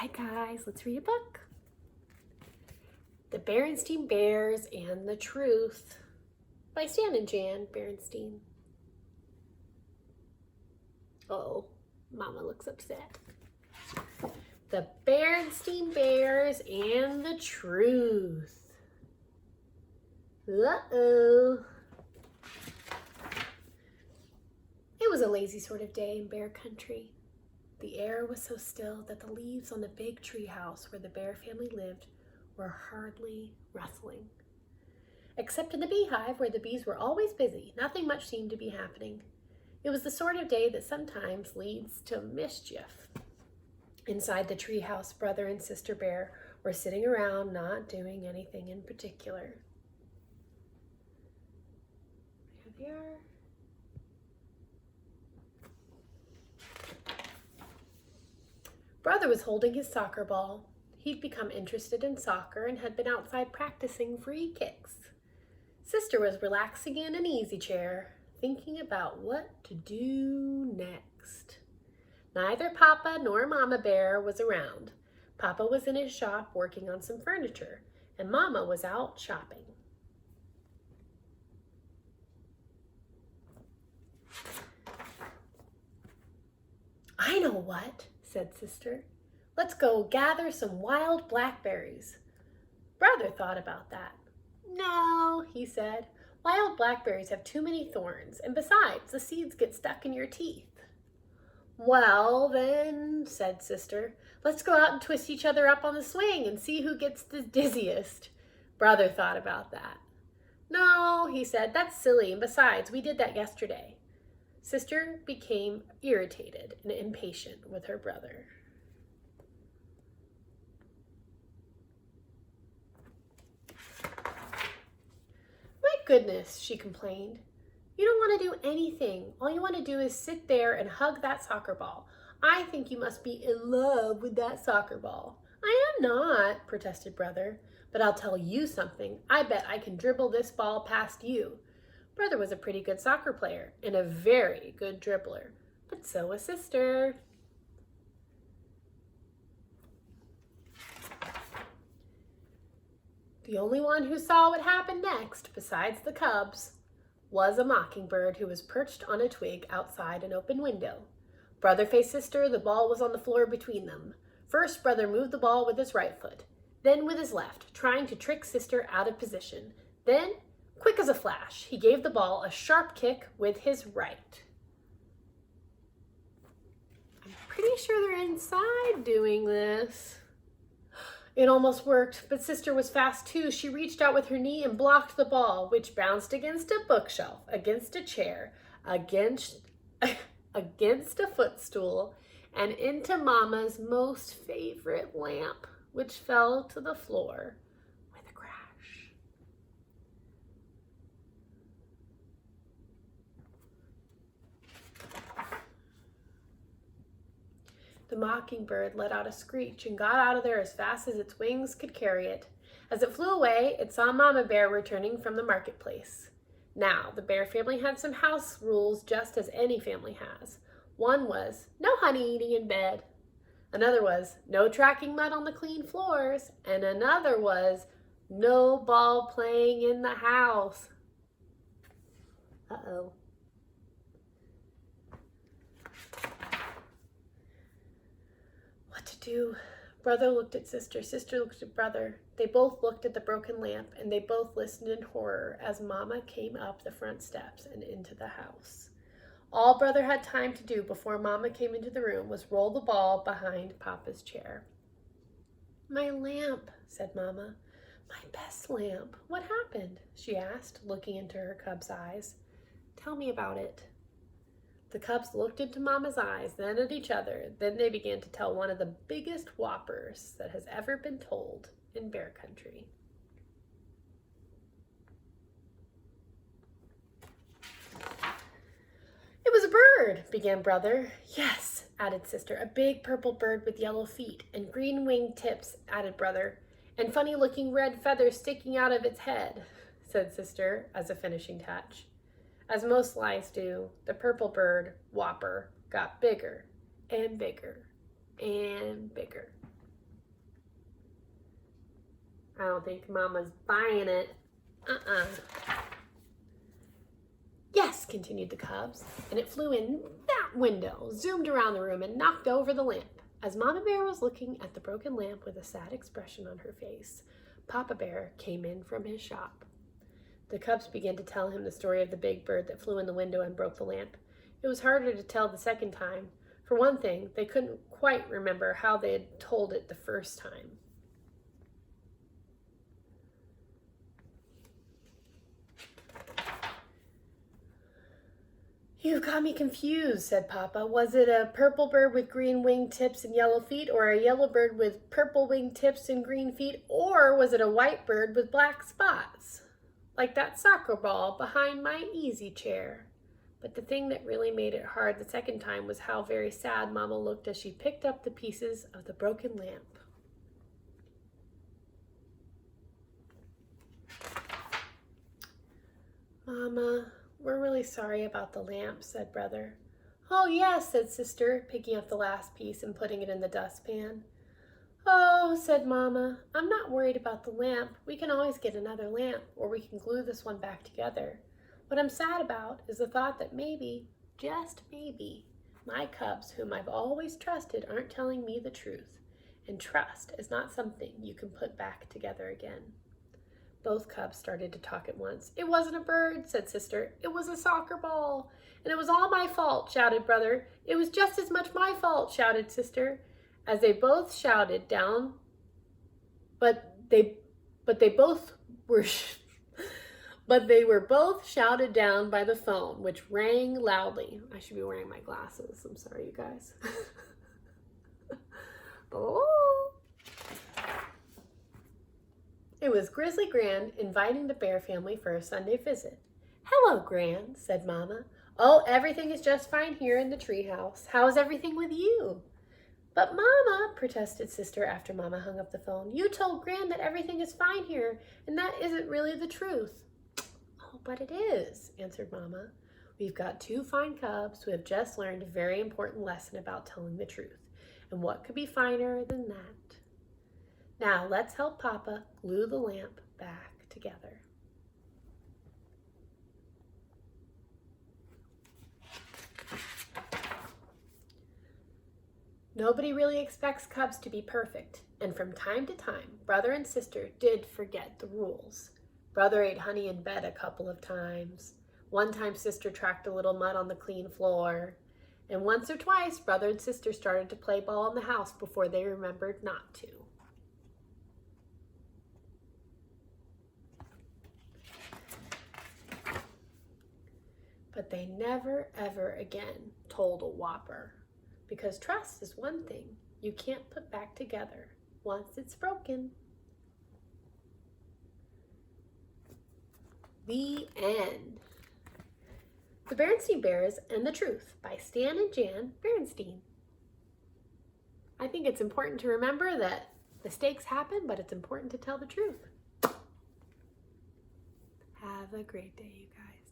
Hi guys, let's read a book. The Berenstain Bears and the Truth by Stan and Jan Berenstain. Oh, Mama looks upset. The Berenstain Bears and the Truth. Uh-oh. It was a lazy sort of day in bear country. The air was so still that the leaves on the big tree house where the bear family lived were hardly rustling. Except in the beehive where the bees were always busy, nothing much seemed to be happening. It was the sort of day that sometimes leads to mischief. Inside the tree house, brother and sister bear were sitting around not doing anything in particular. Here they are. Brother was holding his soccer ball. He'd become interested in soccer and had been outside practicing free kicks. Sister was relaxing in an easy chair, thinking about what to do next. Neither Papa nor Mama Bear was around. Papa was in his shop working on some furniture, and Mama was out shopping. I know what, said Sister. Let's go gather some wild blackberries. Brother thought about that. No, he said. Wild blackberries have too many thorns, and besides, the seeds get stuck in your teeth. Well, then, said Sister, let's go out and twist each other up on the swing and see who gets the dizziest. Brother thought about that. No, he said, that's silly, and besides, we did that yesterday. Sister became irritated and impatient with her brother. My goodness, she complained. You don't want to do anything. All you want to do is sit there and hug that soccer ball. I think you must be in love with that soccer ball. I am not, protested Brother. But I'll tell you something. I bet I can dribble this ball past you. Brother was a pretty good soccer player and a very good dribbler, but so was Sister. The only one who saw what happened next, besides the cubs, was a mockingbird who was perched on a twig outside an open window. Brother faced Sister. The ball was on the floor between them. First, Brother moved the ball with his right foot, then with his left, trying to trick Sister out of position. Then, quick as a flash, he gave the ball a sharp kick with his right. I'm pretty sure they're inside doing this. It almost worked, but Sister was fast too. She reached out with her knee and blocked the ball, which bounced against a bookshelf, against a chair, against a footstool, and into Mama's most favorite lamp, which fell to the floor with a crash. The mockingbird let out a screech and got out of there as fast as its wings could carry it. As it flew away, it saw Mama Bear returning from the marketplace. Now, the bear family had some house rules just as any family has. One was, no honey eating in bed. Another was, no tracking mud on the clean floors. And another was, no ball playing in the house. Uh-oh. What to do? Brother looked at Sister. Sister looked at Brother. They both looked at the broken lamp, and they both listened in horror as Mama came up the front steps and into the house. All Brother had time to do before Mama came into the room was roll the ball behind Papa's chair. My lamp, said Mama. My best lamp. What happened? She asked, looking into her cub's eyes. Tell me about it. The cubs looked into Mama's eyes, then at each other. Then they began to tell one of the biggest whoppers that has ever been told in bear country. It was a bird, began Brother. Yes, added Sister. A big purple bird with yellow feet and green winged tips, added Brother. And funny-looking red feathers sticking out of its head, said Sister as a finishing touch. As most lies do, the purple bird, Whopper, got bigger and bigger and bigger. I don't think Mama's buying it. Yes, continued the Cubs, and it flew in that window, zoomed around the room, and knocked over the lamp. As Mama Bear was looking at the broken lamp with a sad expression on her face, Papa Bear came in from his shop. The Cubs began to tell him the story of the big bird that flew in the window and broke the lamp. It was harder to tell the second time. For one thing, they couldn't quite remember how they had told it the first time. "You've got me confused," said Papa. "Was it a purple bird with green wing tips and yellow feet, or a yellow bird with purple wing tips and green feet, or was it a white bird with black spots, like that soccer ball behind my easy chair?" But the thing that really made it hard the second time was how very sad Mama looked as she picked up the pieces of the broken lamp. "Mama, we're really sorry about the lamp," said Brother. "Oh, yes," said Sister, picking up the last piece and putting it in the dustpan. "Oh," said Mama, "I'm not worried about the lamp. We can always get another lamp, or we can glue this one back together. What I'm sad about is the thought that maybe, just maybe, my Cubs, whom I've always trusted, aren't telling me the truth. And trust is not something you can put back together again." Both Cubs started to talk at once. "It wasn't a bird," said Sister. "It was a soccer ball. And it was all my fault," shouted Brother. "It was just as much my fault," shouted Sister. As they both shouted down, but they were both shouted down by the phone, which rang loudly. I should be wearing my glasses. I'm sorry, you guys. Oh. It was Grizzly Gran inviting the Bear family for a Sunday visit. "Hello, Gran," said Mama. "Oh, everything is just fine here in the treehouse. How is everything with you?" "But Mama," protested Sister after Mama hung up the phone, "you told Gran that everything is fine here, and that isn't really the truth." "Oh, but it is," answered Mama. "We've got two fine Cubs who have just learned a very important lesson about telling the truth. And what could be finer than that? Now let's help Papa glue the lamp back together." Nobody really expects Cubs to be perfect, and from time to time, Brother and Sister did forget the rules. Brother ate honey in bed a couple of times. One time, Sister tracked a little mud on the clean floor. And once or twice, Brother and Sister started to play ball in the house before they remembered not to. But they never, ever again told a whopper. Because trust is one thing you can't put back together once it's broken. The end. The Berenstain Bears and the Truth by Stan and Jan Berenstain. I think it's important to remember that mistakes happen, but it's important to tell the truth. Have a great day, you guys.